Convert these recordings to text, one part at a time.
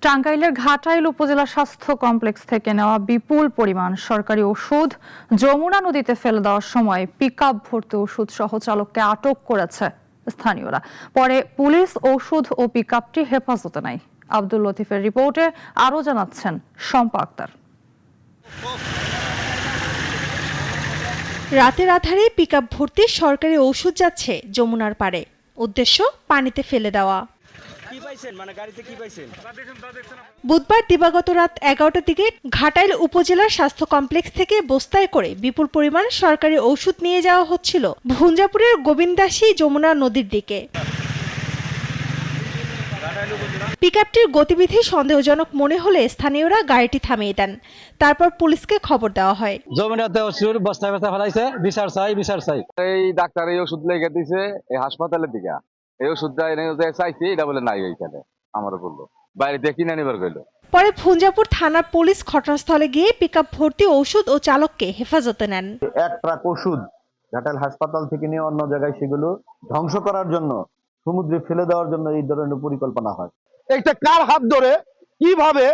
টাঙ্গাইলের ঘাটাইল উপজেলা স্বাস্থ্য কমপ্লেক্স থেকে নেওয়া বিপুল পরিমাণ সরকারি ওষুধ যমুনা নদীতে ফেলে দেওয়ার সময় পিকআপ ভর্তি ওষুধ সহ চালককে আটক করেছে স্থানীয়রা। পরে পুলিশ ওষুধ ও পিকআপটি হেফাজতে নেয়। আব্দুল লতিফের রিপোর্টে আরও জানাচ্ছেন শম্পা আক্তার। রাতের আধারে পিকআপ ভর্তি সরকারি ওষুধ যাচ্ছে যমুনার পাড়ে, উদ্দেশ্য পানিতে ফেলে দেওয়া। বুধবার দিবাগত রাত 11টার দিকে ঘাটাইল উপজেলার স্বাস্থ্য কমপ্লেক্স থেকে বস্তায় করে বিপুল পরিমাণ সরকারি ঔষধ নিয়ে যাওয়া হচ্ছিল ভুঞ্জাপুরের গোবিন্দাসী যমুনা নদীর দিকে। পিকআপটির গতিবিধি সন্দেহজনক মনে হলে স্থানীয়রা গাড়িটি থামিয়ে দেন। তারপর পুলিশকে খবর দেওয়া হয়। যমুনাতে ওষুধ বস্তায় বস্তায় ফেলাইছে, বিচার চাই। এই ডাক্তার এই ওষুধ লেগে দিছে এই হাসপাতালের দিকে, এই ওষুধটা এনে চাইছি, এটা বলে নাই এইখানে আমারও বললো, বাইরে দিয়ে কিনে নিবার গেল। পরে ভুঞ্জাপুর থানার পুলিশ ঘটনাস্থলে গিয়ে পিকআপ ভর্তি ওষুধ ও চালককে হেফাজতে নেন। এক ট্রাক ওষুধ ঘাটাইল হাসপাতাল থেকে নিয়ে অন্য জায়গায় সেগুলো ধ্বংস করার জন্য, সমুদ্রে ফেলে দেওয়ার জন্য এই ধরনের পরিকল্পনা হয়। একটা কার হাত ধরে কিভাবে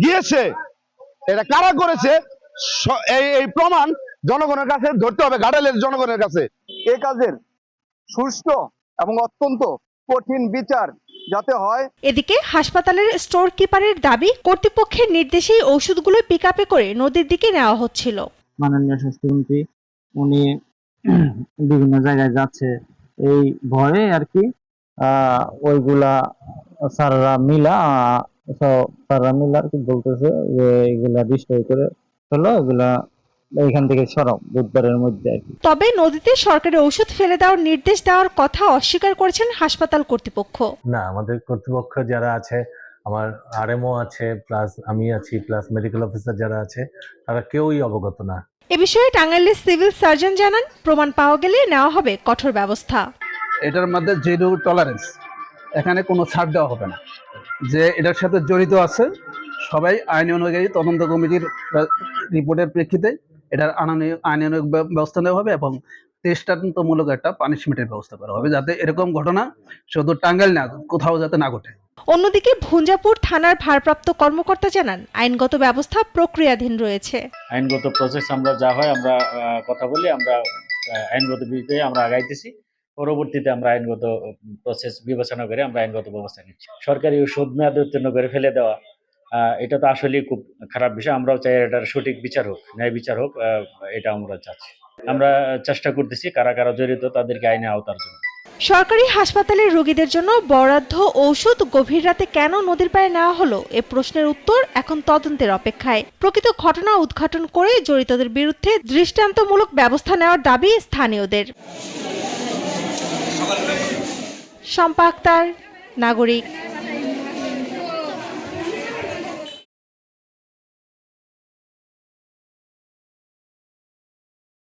গিয়েছে, এটা কারা করেছে, এই প্রমাণ জনগণের কাছে ধরতে হবে, ঘাটাইলের জনগণের কাছে। এই কাজের সুষ্ঠু এবং অত্যন্ত কঠিন বিচার যাতে হয়। এদিকে হাসপাতালের স্টোর কিপারের দাবি, কর্তৃপক্ষের নির্দেশেই ওষুধগুলো পিকআপে করে নদীর দিকে নেওয়া হচ্ছিল। মাননীয় স্বাস্থ্যমন্ত্রী উনি বিভিন্ন জায়গায় যাচ্ছে, এই ভয়ে আর কি ওইগুলা স্যাররা মিলা আর কি বলতেছে যে এগুলা ডিস্ট্রয় করে ফেলো, এগুলা এইখান থেকে সরাও বুধবারের মধ্যে আর কি। তবে নদীতে সরকারি ওষুধ ফেলে দেওয়ার নির্দেশ দেওয়ার কথা অস্বীকার করেছেন হাসপাতাল কর্তৃপক্ষ। না, আমাদের কর্তৃপক্ষ যারা আছে, আমার আরএমও আছে, প্লাস আমি আছি, প্লাস মেডিকেল অফিসার যারা আছে, তারা কেউই অবগত না। এ বিষয়ে টাঙ্গাইলের সিভিল সার্জন জানান, প্রমাণ পাওয়া গেলে নেওয়া হবে কঠোর ব্যবস্থা। এটার মধ্যে জিরো টলারেন্স, এখানে কোনো ছাড় দেওয়া হবে না। যে এটার সাথে জড়িত আছে সবাই আইন অনুযায়ী তদন্ত কমিটির রিপোর্টের প্রেক্ষিতে এটার আইনানুগ ব্যবস্থা নেওয়া হবে এবং দৃষ্টান্তমূলক একটা পানিশমেন্টের ব্যবস্থা করা হবে, যাতে এরকম ঘটনা শুধু টাঙ্গাইল না, কোথাও যাতে না ঘটে। অন্যদিকে ভুঞ্জাপুর থানার ভারপ্রাপ্ত কর্মকর্তা জানান, আইনগত ব্যবস্থা প্রক্রিয়াধীন রয়েছে। আইনগত প্রসেস আমরা যা হয় আমরা কথা বলি, আমরা আইনগত বিষয়ে আমরা আগাইতেছি। পরবর্তীতে আমরা আইনগত প্রসেস বিবেচনা করে আমরা আইনগত ব্যবস্থা নিচ্ছি। সরকারি ওষুধ মেয়াদ উত্তীর্ণ করে ফেলে দেওয়া, এটা তো আসলেই খুব খারাপ বিষয়। আমরাও চাই এটার সঠিক বিচার হোক, ন্যায় বিচার হোক, এটা আমরা চাচ্ছি। আমরা চেষ্টা করতেছি কারা কারা জড়িত তাদেরকে আইনে আওতার জন্য। সরকারি হাসপাতালের রোগীদের জন্য বরাদ্দ ঔষধ গভীর রাতে কেন নদীর পাড়ে নেওয়া হলো, এ প্রশ্নের উত্তর এখন তদন্তের অপেক্ষায়। প্রকৃত ঘটনা উদ্ঘাটন করে জড়িতদের বিরুদ্ধে দৃষ্টান্তমূলক ব্যবস্থা নেওয়ার দাবি স্থানীয়দের। শম্পা আক্তার, নাগরিক।